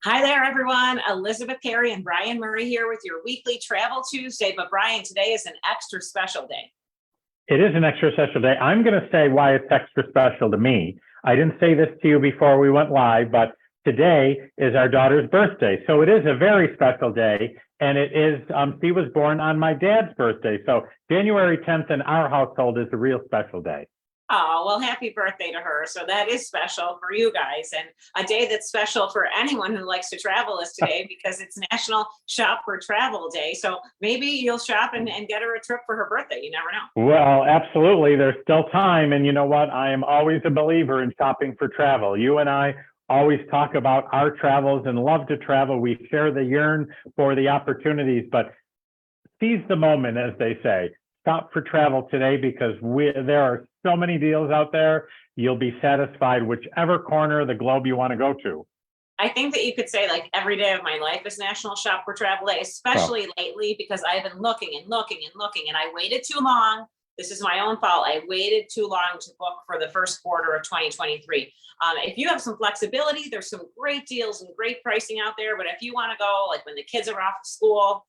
Hi there, everyone. Elizabeth Carey and Brian Murray here with your weekly Travel Tuesday. But Brian, today is an extra special day. It is an extra special day. I'm going to say why it's extra special to me. I didn't say this to you before we went live, but today is our daughter's birthday. So it is a very special day. And it is, she was born on my dad's birthday. So January 10th in our household is a real special day. Oh, well, happy birthday to her. So that is special for you guys. And a day that's special for anyone who likes to travel is today because it's National Shop for Travel Day. So maybe you'll shop and get her a trip for her birthday. You never know. Well, absolutely. There's still time. And you know what? I am always a believer in shopping for travel. You and I always talk about our travels and love to travel. We share the yearn for the opportunities, but seize the moment, as they say. Shop for travel today because there are so many deals out there. You'll be satisfied whichever corner of the globe you want to go to. I think that you could say like every day of my life is National Shop for Travel Day, especially lately because I've been looking and looking and looking and I waited too long. This is my own fault. I waited too long to book for the first quarter of 2023. If you have some flexibility, there's some great deals and great pricing out there. But if you want to go like when the kids are off of school,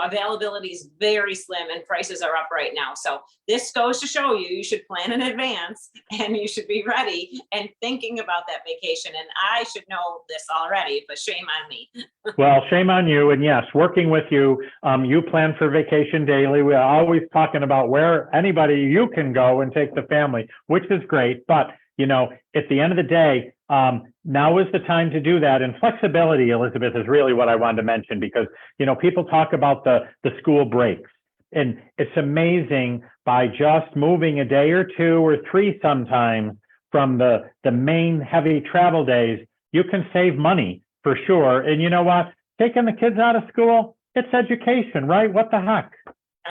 availability is very slim and prices are up right now. So this goes to show you should plan in advance and you should be ready and thinking about that vacation. And I should know this already, but shame on me. Well, shame on you. And yes, working with you, you plan for vacation daily. We're always talking about where anybody you can go and take the family, which is great. But, at the end of the day, now is the time to do that. And flexibility, Elizabeth, is really what I wanted to mention because, people talk about the school breaks. And it's amazing by just moving a day or two or three sometimes from the main heavy travel days, you can save money for sure. And you know what? Taking the kids out of school, it's education, right? What the heck?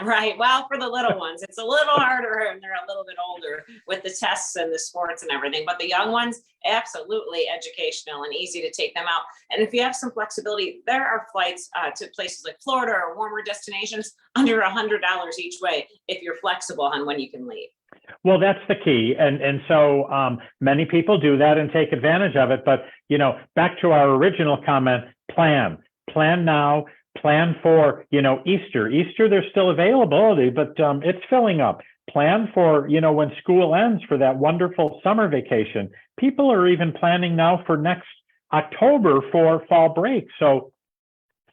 Right. Well, for the little ones, it's a little harder and they're a little bit older with the tests and the sports and everything. But the young ones, absolutely educational and easy to take them out. And if you have some flexibility, there are flights to places like Florida or warmer destinations under $100 each way if you're flexible on when you can leave. Well, that's the key. And so many people do that and take advantage of it. But, back to our original comment, plan now. Plan for, Easter. There's still availability, but it's filling up. Plan for, when school ends for that wonderful summer vacation. People are even planning now for next October for fall break. So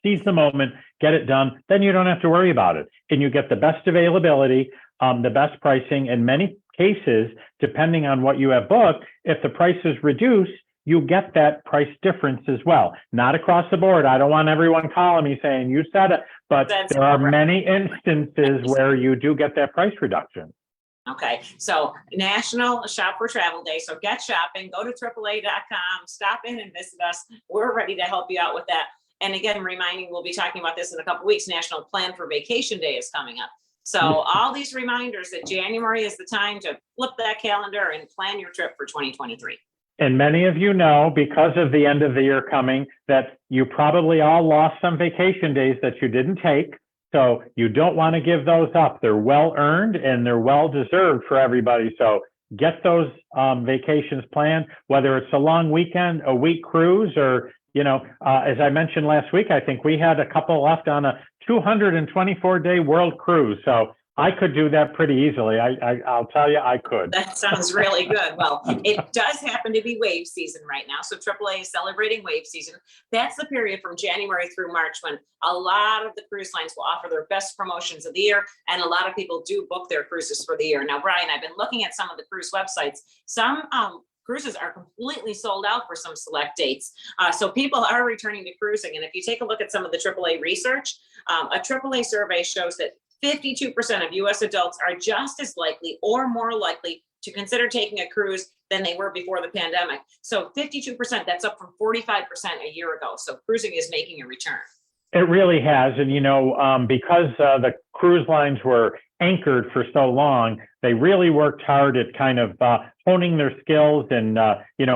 seize the moment, get it done. Then you don't have to worry about it. And you get the best availability, the best pricing. In many cases, depending on what you have booked, if the price is reduced, you get that price difference as well. Not across the board. I don't want everyone calling me saying you said it, but there are many instances where you do get that price reduction. Okay, so National Shop for Travel Day. So get shopping, go to AAA.com, stop in and visit us. We're ready to help you out with that. And again, reminding, we'll be talking about this in a couple of weeks. National Plan for Vacation Day is coming up. So all these reminders that January is the time to flip that calendar and plan your trip for 2023. And many of you know, because of the end of the year coming, that you probably all lost some vacation days that you didn't take. So you don't want to give those up. They're well earned and they're well deserved for everybody. So get those vacations planned, whether it's a long weekend, a week cruise, or, as I mentioned last week, I think we had a couple left on a 224-day world cruise. So I could do that pretty easily. I'll tell you, I could. That sounds really good. Well, it does happen to be wave season right now. So AAA is celebrating wave season. That's the period from January through March when a lot of the cruise lines will offer their best promotions of the year. And a lot of people do book their cruises for the year. Now, Brian, I've been looking at some of the cruise websites. Some cruises are completely sold out for some select dates. So people are returning to cruising. And if you take a look at some of the AAA research, a AAA survey shows that 52% of U.S. adults are just as likely or more likely to consider taking a cruise than they were before the pandemic. So 52%, that's up from 45% a year ago. So cruising is making a return. It really has. And, because the cruise lines were anchored for so long, they really worked hard at kind of honing their skills and,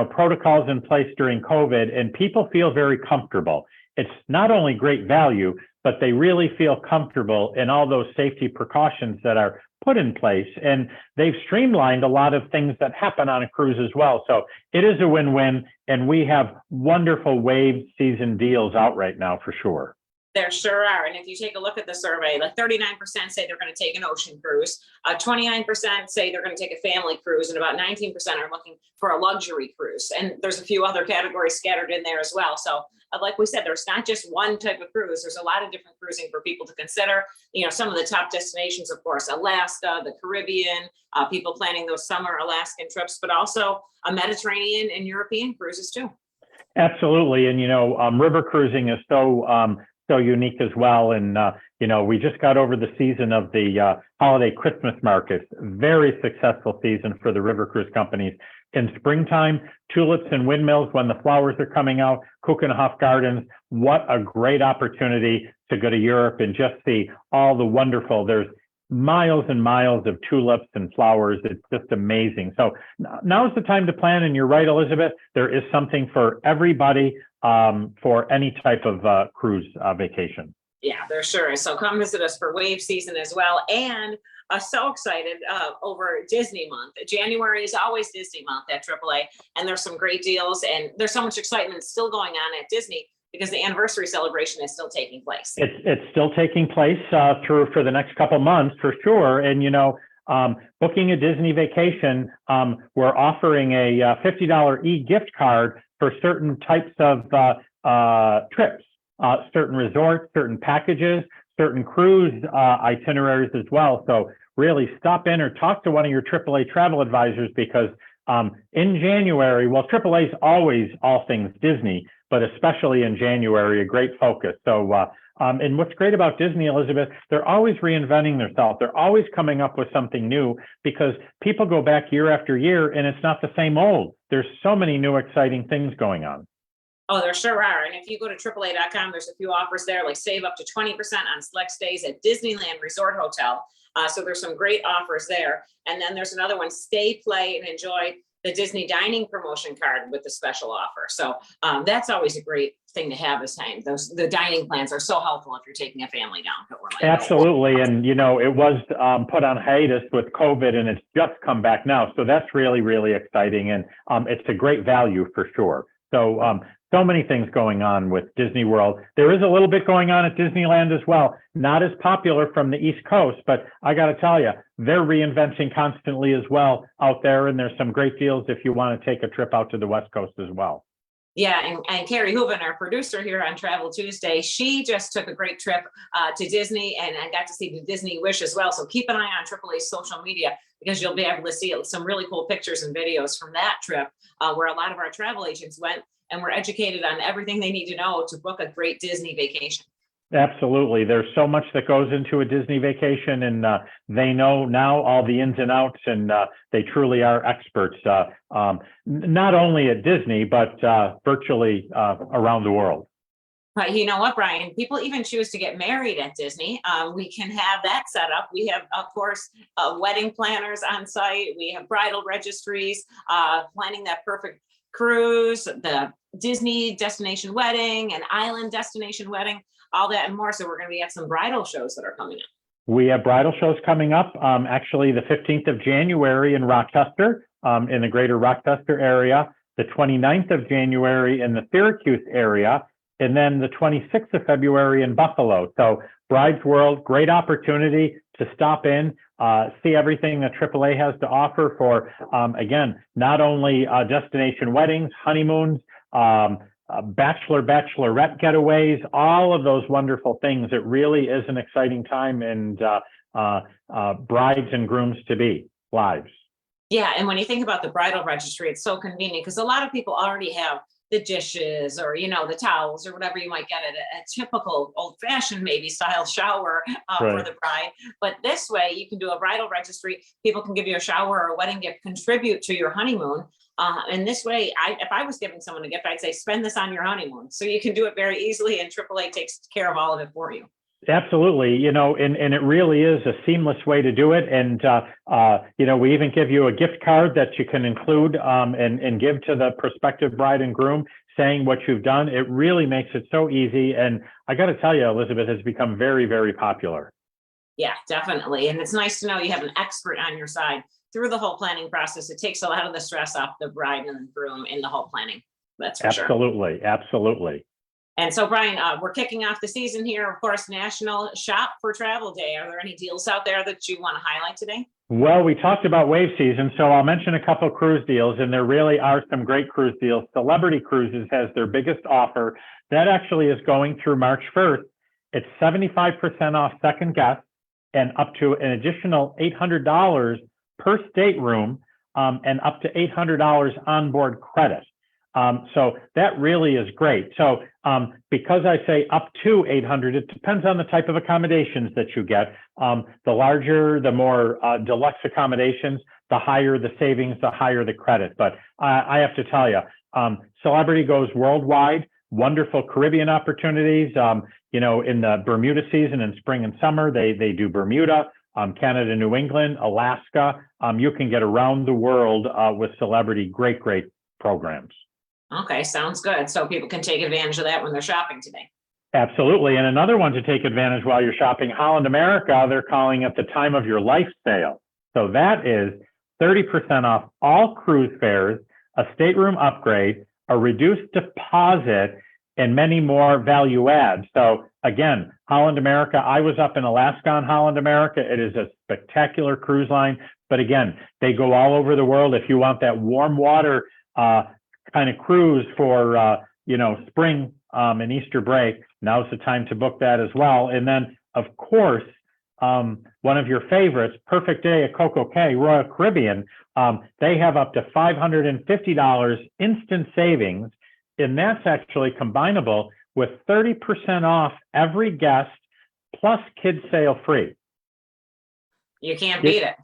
protocols in place during COVID. And people feel very comfortable. It's not only great value, but they really feel comfortable in all those safety precautions that are put in place, and they've streamlined a lot of things that happen on a cruise as well. So it is a win-win, and we have wonderful wave season deals out right now for sure. There sure are. And if you take a look at the survey, like 39% say they're going to take an ocean cruise, 29% say they're going to take a family cruise, and about 19% are looking for a luxury cruise. And there's a few other categories scattered in there as well. So like we said, there's not just one type of cruise. There's a lot of different cruising for people to consider. You know, some of the top destinations, of course, Alaska, the Caribbean, people planning those summer Alaskan trips, but also a Mediterranean and European cruises too. Absolutely. And, you know, river cruising is so unique as well. And, you know, we just got over the season of the holiday Christmas markets, very successful season for the river cruise companies. In springtime, tulips and windmills, when the flowers are coming out, Keukenhof Gardens, what a great opportunity to go to Europe and just see all the wonderful, there's miles and miles of tulips and flowers. It's just amazing. So now's the time to plan. And you're right, Elizabeth, there is something for everybody for any type of cruise vacation. Yeah, there sure is. So come visit us for wave season as well. And so excited over Disney month. January is always Disney month at AAA, and there's some great deals, and there's so much excitement still going on at Disney because the anniversary celebration is still taking place. It's still taking place through for the next couple months for sure. And, you know, booking a Disney vacation, we're offering a $50 e-gift card for certain types of trips, certain resorts, certain packages, certain cruise itineraries as well. So really stop in or talk to one of your AAA travel advisors, because in January, well, AAA is always all things Disney, but especially in January, a great focus. So, and what's great about Disney, Elizabeth, they're always reinventing themselves. They're always coming up with something new, because people go back year after year and it's not the same old. There's so many new exciting things going on. Oh, there sure are. And if you go to AAA.com, there's a few offers there, like save up to 20% on select stays at Disneyland Resort Hotel. So there's some great offers there. And then there's another one, stay, play, and enjoy the Disney dining promotion card with the special offer. So that's always a great thing to have this time. The dining plans are so helpful if you're taking a family down. Absolutely. And, you know, it was put on hiatus with COVID, and it's just come back now. So that's really, really exciting. And it's a great value for sure. So so many things going on with Disney World. There is a little bit going on at Disneyland as well. Not as popular from the East Coast, but I got to tell you, they're reinventing constantly as well out there. And there's some great deals if you want to take a trip out to the West Coast as well. Yeah, and Carrie Hooven, our producer here on Travel Tuesday, she just took a great trip to Disney, and I got to see the Disney Wish as well. So keep an eye on AAA's social media, because you'll be able to see some really cool pictures and videos from that trip where a lot of our travel agents went and were educated on everything they need to know to book a great Disney vacation. Absolutely. There's so much that goes into a Disney vacation, and they know now all the ins and outs, and they truly are experts, not only at Disney, but virtually around the world. But you know what, Brian, people even choose to get married at Disney. We can have that set up. We have, of course, wedding planners on site. We have bridal registries, planning that perfect cruise, the Disney destination wedding, and island destination wedding, all that and more. So we're going to be at some bridal shows that are coming up. We have bridal shows coming up, actually the 15th of January in Rochester, in the greater Rochester area, the 29th of January in the Syracuse area, and then the 26th of February in Buffalo. So Bride's World, great opportunity to stop in, see everything that AAA has to offer for, again, not only destination weddings, honeymoons, bachelorette getaways, all of those wonderful things. It really is an exciting time, and brides and grooms to be lives. Yeah, and when you think about the bridal registry, it's so convenient because a lot of people already have the dishes or, you know, the towels or whatever you might get at a typical old-fashioned maybe style shower for the bride. But this way you can do a bridal registry. People can give you a shower or a wedding gift, contribute to your honeymoon. And this way, if I was giving someone a gift, I'd say, spend this on your honeymoon. So you can do it very easily, and AAA takes care of all of it for you. Absolutely. You know, and it really is a seamless way to do it. And, you know, we even give you a gift card that you can include and give to the prospective bride and groom, saying what you've done. It really makes it so easy. And I got to tell you, Elizabeth, has become very, very popular. Yeah, definitely. And it's nice to know you have an expert on your side through the whole planning process. It takes a lot of the stress off the bride and the groom in the whole planning. That's for sure. Absolutely, absolutely. And so, Brian, we're kicking off the season here. Of course, National Shop for Travel Day. Are there any deals out there that you want to highlight today? Well, we talked about wave season, so I'll mention a couple cruise deals, and there really are some great cruise deals. Celebrity Cruises has their biggest offer. That actually is going through March 1st. It's 75% off second guest and up to an additional $800 per stateroom, and up to $800 onboard credit. So that really is great. So because I say up to 800, it depends on the type of accommodations that you get. The larger, the more deluxe accommodations, the higher the savings, the higher the credit. But I have to tell you, Celebrity goes worldwide, wonderful Caribbean opportunities. You know, in the Bermuda season in spring and summer, they do Bermuda, Canada, New England, Alaska. You can get around the world with Celebrity. Great, great programs. Okay, sounds good. So people can take advantage of that when they're shopping today. Absolutely. And another one to take advantage while you're shopping, Holland America, they're calling it the time of your life sale. So that is 30% off all cruise fares, a stateroom upgrade, a reduced deposit, and many more value adds. So again, Holland America, I was up in Alaska on Holland America. It is a spectacular cruise line. But again, they go all over the world. If you want that warm water kind of cruise for, you know, spring and Easter break, now's the time to book that as well. And then, of course, one of your favorites, Perfect Day at Coco Cay, Royal Caribbean, they have up to $550 instant savings, and that's actually combinable with 30% off every guest plus kids sail free. You can't beat it.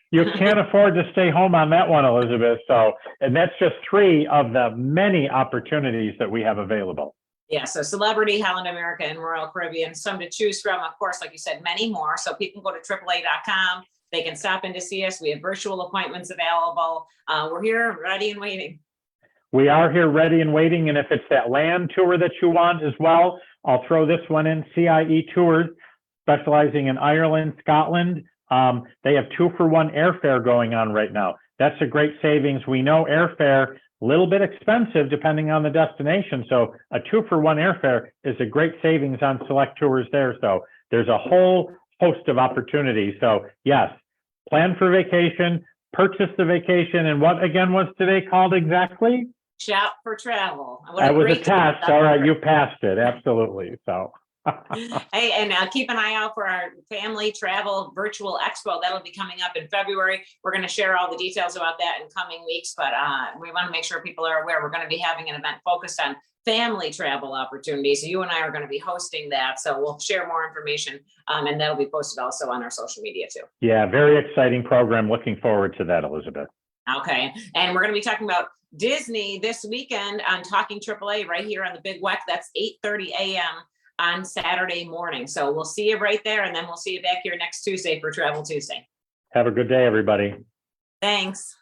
You can't afford to stay home on that one, Elizabeth. So, and that's just 3 of the many opportunities that we have available. Yeah, so Celebrity, Holland America, and Royal Caribbean, some to choose from. Of course, like you said, many more. So people can go to AAA.com. They can stop in to see us. We have virtual appointments available. We're here ready and waiting. We are here ready and waiting. And if it's that land tour that you want as well, I'll throw this one in, CIE Tours, specializing in Ireland, Scotland. They have 2-for-1 airfare going on right now. That's a great savings. We know airfare, a little bit expensive depending on the destination. So a 2-for-1 airfare is a great savings on select tours there. So there's a whole host of opportunities. So yes, plan for vacation, purchase the vacation. And what again was today called exactly? Shop for travel. That was a test. All right, you passed it. Absolutely. So. Hey, and keep an eye out for our family travel virtual expo. That'll be coming up in February. We're going to share all the details about that in coming weeks, but we want to make sure people are aware. We're going to be having an event focused on family travel opportunities. So you and I are going to be hosting that. So we'll share more information, and that'll be posted also on our social media too. Yeah, very exciting program. Looking forward to that, Elizabeth. Okay, and we're going to be talking about Disney this weekend on Talking AAA right here on the Big WEC. That's 8:30 a.m. on Saturday morning. So we'll see you right there, and then we'll see you back here next Tuesday for Travel Tuesday. Have a good day, everybody. Thanks.